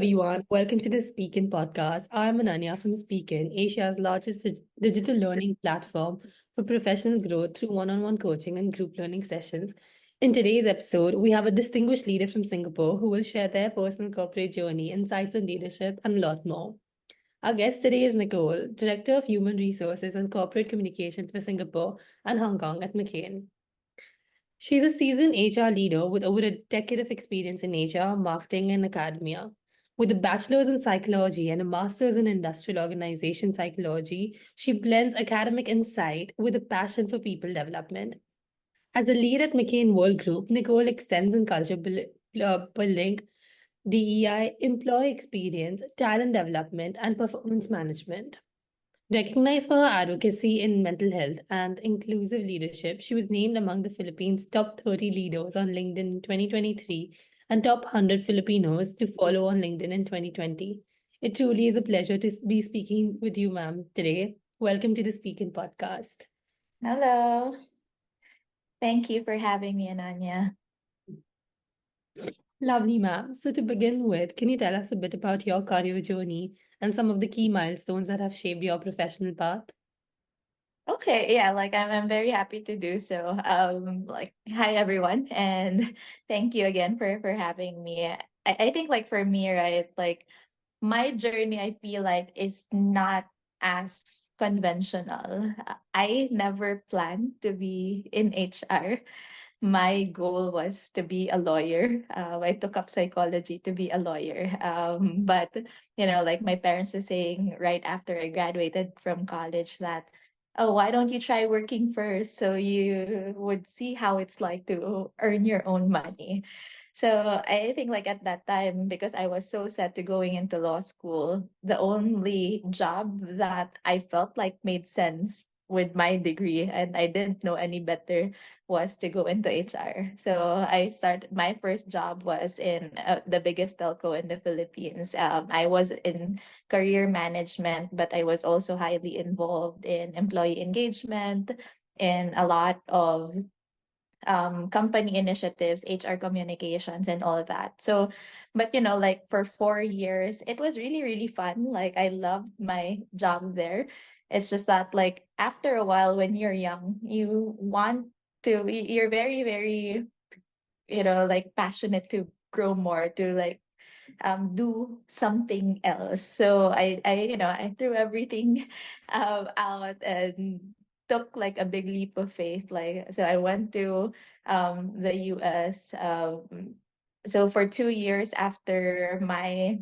everyone. Welcome to the SpeakIn podcast. I'm Ananya from SpeakIn, Asia's largest digital learning platform for professional growth through one-on-one coaching and group learning sessions. In today's episode, we have a distinguished leader from Singapore who will share their personal corporate journey, insights on leadership, and a lot more. Our guest today is Nicole, Director of Human Resources and Corporate Communication for Singapore and Hong Kong at McCann. She's a seasoned HR leader with over a decade of experience in HR, marketing, and academia. With a bachelor's in psychology and a master's in industrial organization psychology, she blends academic insight with a passion for people development. As a lead at McCann Worldgroup, Nicole extends in culture building, DEI, employee experience, talent development, and performance management. Recognized for her advocacy in mental health and inclusive leadership, she was named among the Philippines' top 30 leaders on LinkedIn in 2023 and top 100 Filipinos to follow on LinkedIn in 2020. It truly is a pleasure to be speaking with you, ma'am, today. Welcome to the SpeakIn podcast. Hello. Thank you for having me, Ananya. Lovely, ma'am. So, to begin with, can you tell us a bit about your career journey and some of the key milestones that have shaped your professional path? Okay, yeah, I'm very happy to do so. Hi everyone, and thank you again for having me. I think for me, right, my journey I feel like is not as conventional. I never planned to be in HR. My goal was to be a lawyer. I took up psychology to be a lawyer. But my parents were saying right after I graduated from college that, oh, why don't you try working first so you would see how it's like to earn your own money. So I think at that time, because I was so set to going into law school, the only job that I felt like made sense with my degree and I didn't know any better was to go into HR. So my first job was in the biggest telco in the Philippines. I was in career management, but I was also highly involved in employee engagement and a lot of company initiatives, HR communications, and all that. So, but for 4 years, it was really, really fun. I loved my job there. It's just that after a while, when you're young, you're very, very, passionate to grow more, to do something else. So I threw everything out and took a big leap of faith. So I went to the US. So for 2 years after my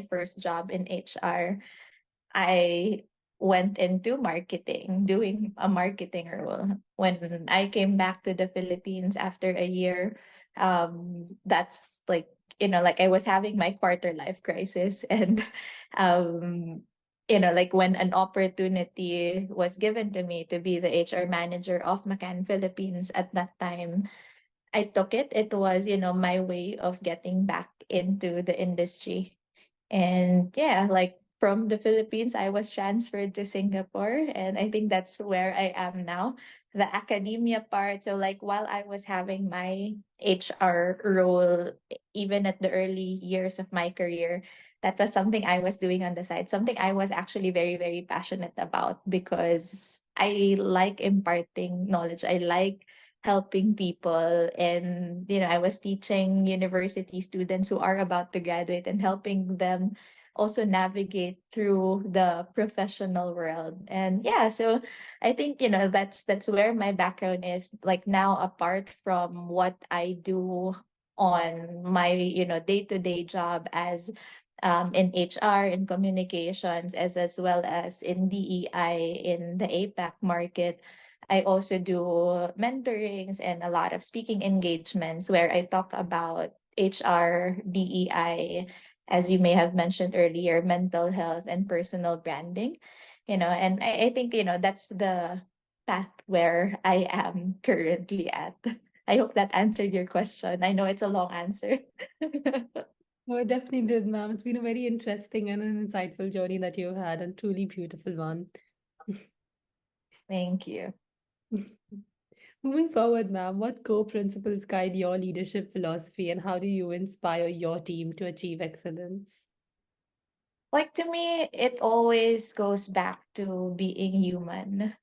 first job in HR, I went into marketing, doing a marketing role. When I came back to the Philippines after a year, that's I was having my quarter life crisis. And um, when an opportunity was given to me to be the HR manager of McCann Philippines at that time, I took it. It was, my way of getting back into the industry. And yeah, from the Philippines, I was transferred to Singapore. And I think that's where I am now. The academia part. So, while I was having my HR role, even at the early years of my career, that was something I was doing on the side, something I was actually very, very passionate about because I like imparting knowledge. I like helping people, and I was teaching university students who are about to graduate and helping them also navigate through the professional world. And yeah, so I think that's where my background is. Now, apart from what I do on my day-to-day job as in HR, in communications, as well as in DEI in the APAC market, I also do mentorings and a lot of speaking engagements where I talk about HR, DEI, as you may have mentioned earlier, mental health and personal branding. And I think, that's the path where I am currently at. I hope that answered your question. I know it's a long answer. No, it definitely did, ma'am. It's been a very interesting and an insightful journey that you've had, and truly beautiful one. Thank you. Moving forward, ma'am, what core principles guide your leadership philosophy and how do you inspire your team to achieve excellence? Like to me, it always goes back to being human.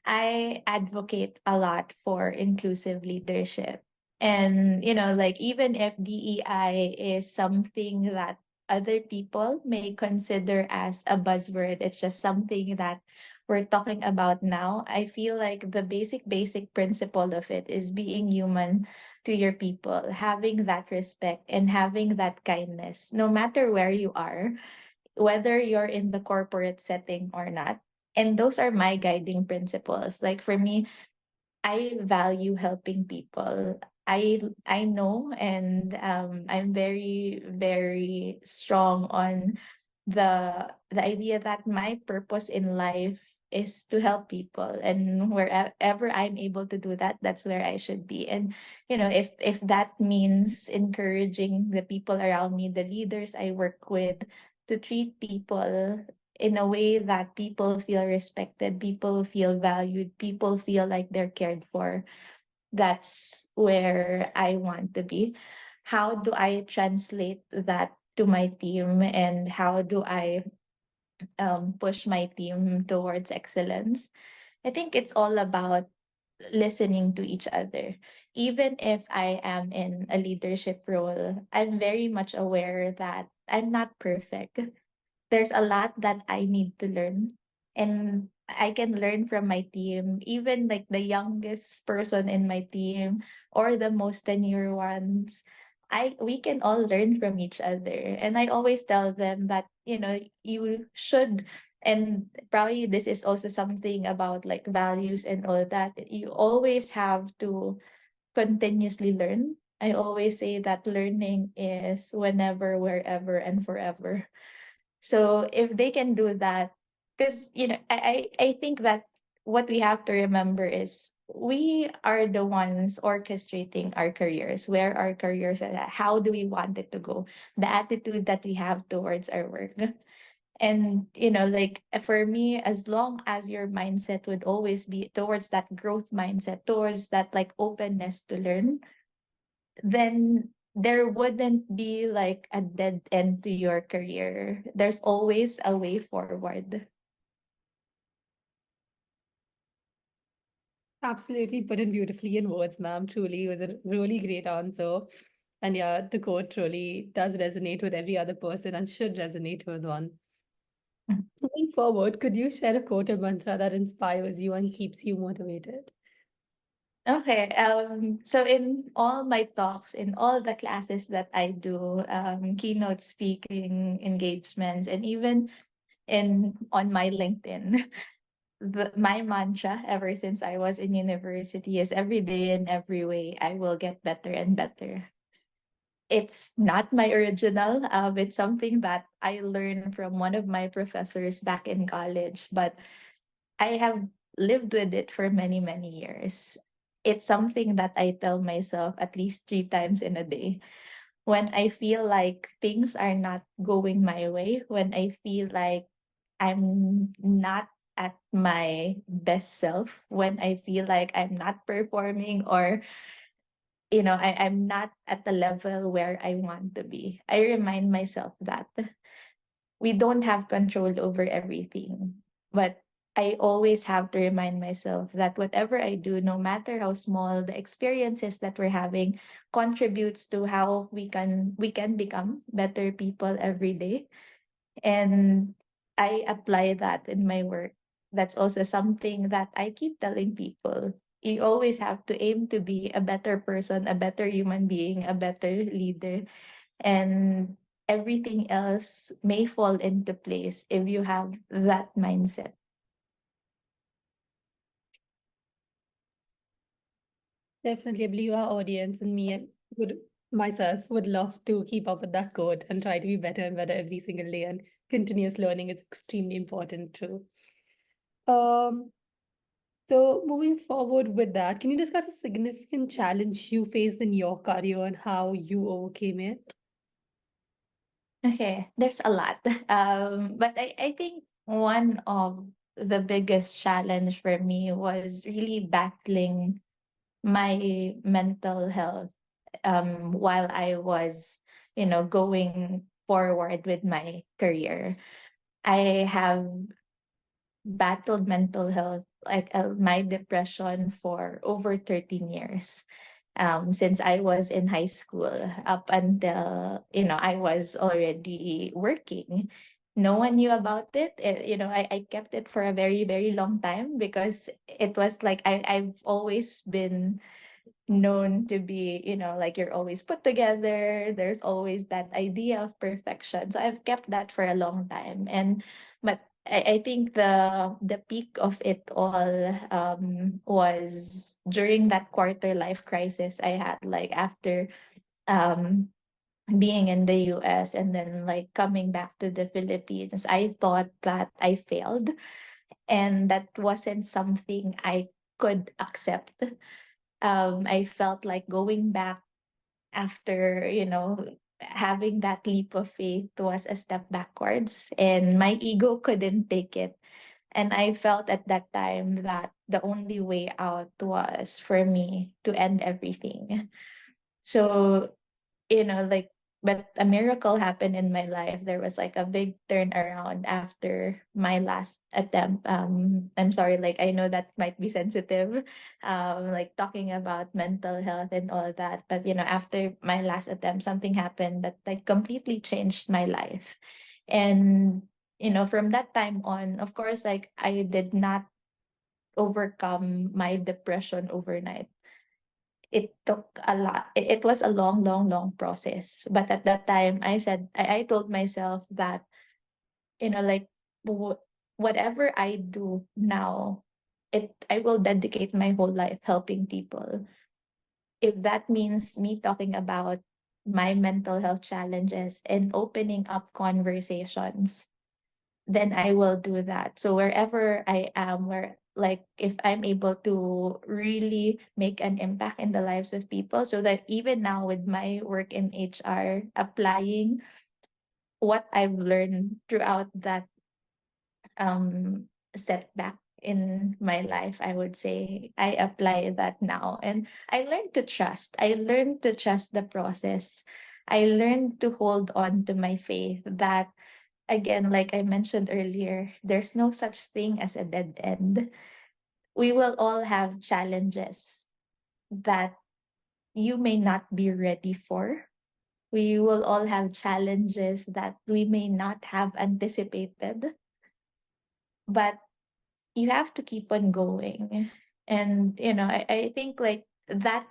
I advocate a lot for inclusive leadership. And, like even if DEI is something that other people may consider as a buzzword, it's just something that we're talking about now. I feel like the basic principle of it is being human to your people, having that respect and having that kindness, no matter where you are, whether you're in the corporate setting or not. And those are my guiding principles. Like for me, I value helping people. I know, and I'm very very strong on the idea that my purpose in life is to help people, and wherever I'm able to do that, that's where I should be. And if that means encouraging the people around me, the leaders I work with, to treat people in a way that people feel respected, people feel valued, people feel like they're cared for, that's where I want to be. How do I translate that to my team, and how do I push my team towards excellence? I think it's all about listening to each other. Even if I am in a leadership role, I'm very much aware that I'm not perfect. There's a lot that I need to learn, and I can learn from my team, even like the youngest person in my team or the most tenured ones. We can all learn from each other. And I always tell them that, you should, and probably this is also something about like values and all that. You always have to continuously learn. I always say that learning is whenever, wherever, and forever. So if they can do that, because I think that what we have to remember is we are the ones orchestrating our careers, where our careers are at, how do we want it to go, the attitude that we have towards our work. And like for me, as long as your mindset would always be towards that growth mindset, towards that like openness to learn, then there wouldn't be like a dead end to your career. There's always a way forward. Absolutely put in beautifully in words, ma'am. Truly was a really great answer. And yeah, the quote truly does resonate with every other person and should resonate with one. Moving forward, could you share a quote or mantra that inspires you and keeps you motivated? Okay. So in all my talks, in all the classes that I do, keynote speaking engagements, and even in on my LinkedIn, my mantra ever since I was in university is every day in every way I will get better and better. It's not my original. It's something that I learned from one of my professors back in college, but I have lived with it for many, many years. It's something that I tell myself at least 3 times in a day. When I feel like things are not going my way, when I feel like I'm not at my best self, when I feel like I'm not performing, or I'm not at the level where I want to be, I remind myself that we don't have control over everything. But I always have to remind myself that whatever I do, no matter how small, the experiences that we're having contributes to how we can become better people every day. And I apply that in my work. That's also something that I keep telling people. You always have to aim to be a better person, a better human being, a better leader, and everything else may fall into place if you have that mindset. Definitely, I believe our audience and me would myself would love to keep up with that quote and try to be better and better every single day. And continuous learning is extremely important too. Um, so moving forward with that, can you discuss a significant challenge you faced in your career and how you overcame it? Okay, there's a lot. But I think one of the biggest challenge for me was really battling. my mental health while I was, going forward with my career. I have battled mental health, like my depression, for over 13 years. Since I was in high school up until, I was already working. No one knew about it. I kept it for a very, very long time because it was like I've always been known to be, like you're always put together. There's always that idea of perfection. So I've kept that for a long time. But I think the peak of it all was during that quarter life crisis I had, like after um being in the US and then like coming back to the Philippines. I thought that I failed, and that wasn't something I could accept. I felt like going back after, having that leap of faith was a step backwards, and my ego couldn't take it. And I felt at that time that the only way out was for me to end everything. So, like, but a miracle happened in my life. There was like a big turnaround after my last attempt. I'm sorry, like, I know that might be sensitive, like talking about mental health and all that. But, after my last attempt, something happened that like completely changed my life. And, from that time on, of course, like I did not overcome my depression overnight. It took a lot. It was a long, long, long process. But at that time, I told myself that, like, whatever I do now, I will dedicate my whole life helping people. If that means me talking about my mental health challenges and opening up conversations, then I will do that. So wherever I am, where like if I'm able to really make an impact in the lives of people, so that even now with my work in HR, applying what I've learned throughout that setback in my life, I would say I apply that now. And I learned to trust. I learned to trust the process. I learned to hold on to my faith that, again, like I mentioned earlier, there's no such thing as a dead end. We will all have challenges that you may not be ready for. We will all have challenges that we may not have anticipated, but you have to keep on going. And, I think like that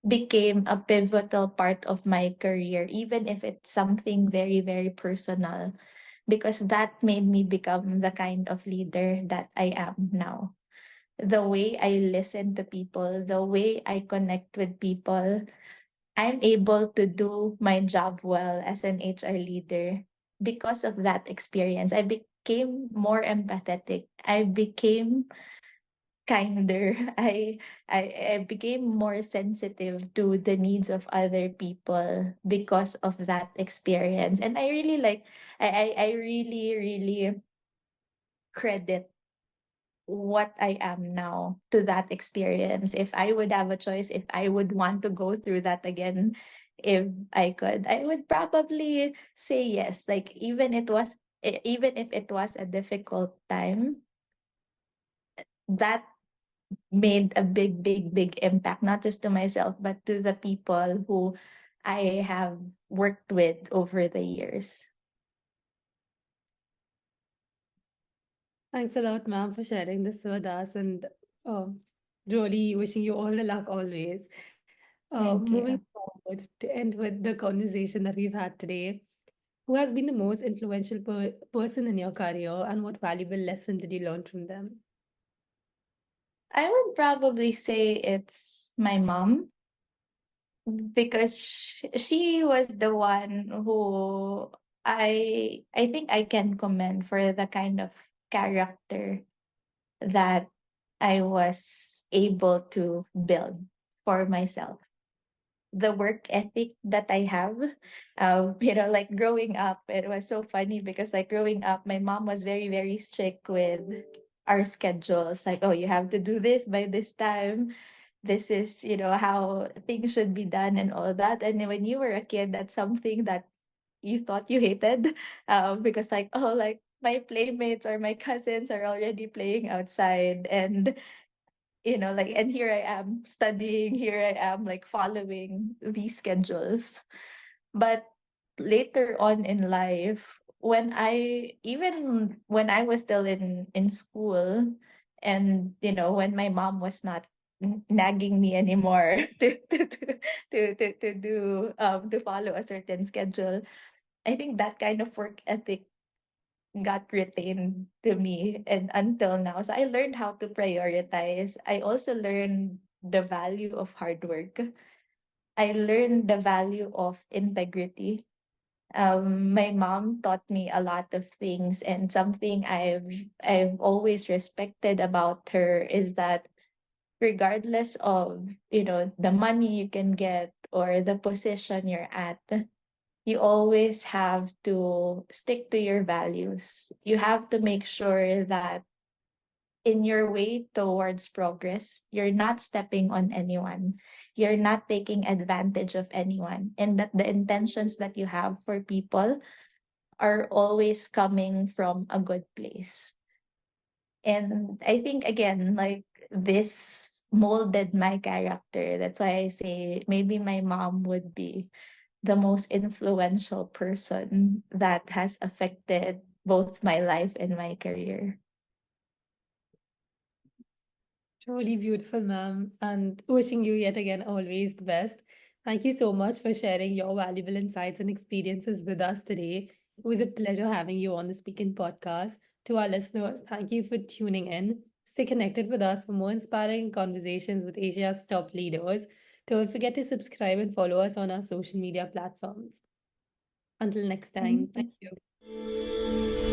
became a pivotal part of my career, even if it's something very, very personal, because that made me become the kind of leader that I am now. The way I listen to people, the way I connect with people, I'm able to do my job well as an HR leader because of that experience. I became more empathetic. I became kinder. I became more sensitive to the needs of other people because of that experience. And I really like I really, really credit what I am now to that experience. If I would have a choice, if I would want to go through that again, if I could, I would probably say yes. Like even if it was a difficult time, that made a big, big, big impact, not just to myself, but to the people who I have worked with over the years. Thanks a lot, ma'am, for sharing this with us, and really wishing you all the luck always. Thank Moving you. forward to end with the conversation that we've had today, who has been the most influential person in your career, and what valuable lesson did you learn from them? I would probably say it's my mom, because she was the one who I think I can commend for the kind of character that I was able to build for myself. The work ethic that I have, like growing up, it was so funny because like growing up, my mom was very, very strict with our schedules. Like, oh, you have to do this by this time. this is, how things should be done and all that. And then when you were a kid, that's something that you thought you hated, because like, oh, like my playmates or my cousins are already playing outside, and like, and here I am studying, here I am like following these schedules. But later on in life, when I was still in school, and when my mom was not nagging me anymore to follow a certain schedule, I think that kind of work ethic got retained to me and until now. So I learned how to prioritize. I also learned the value of hard work. I learned the value of integrity. My mom taught me a lot of things, and something I've always respected about her is that regardless of the money you can get or the position you're at, you always have to stick to your values. You have to make sure that in your way towards progress, you're not stepping on anyone. You're not taking advantage of anyone. And that the intentions that you have for people are always coming from a good place. And I think, again, like this molded my character. That's why I say maybe my mom would be the most influential person that has affected both my life and my career. Truly beautiful, ma'am, and wishing you yet again always the best. Thank you so much for sharing your valuable insights and experiences with us today. It was a pleasure having you on the Speaking podcast. To our listeners, thank you for tuning in. Stay connected with us for more inspiring conversations with Asia's top leaders. Don't forget to subscribe and follow us on our social media platforms. Until next time, Thank thank you. you.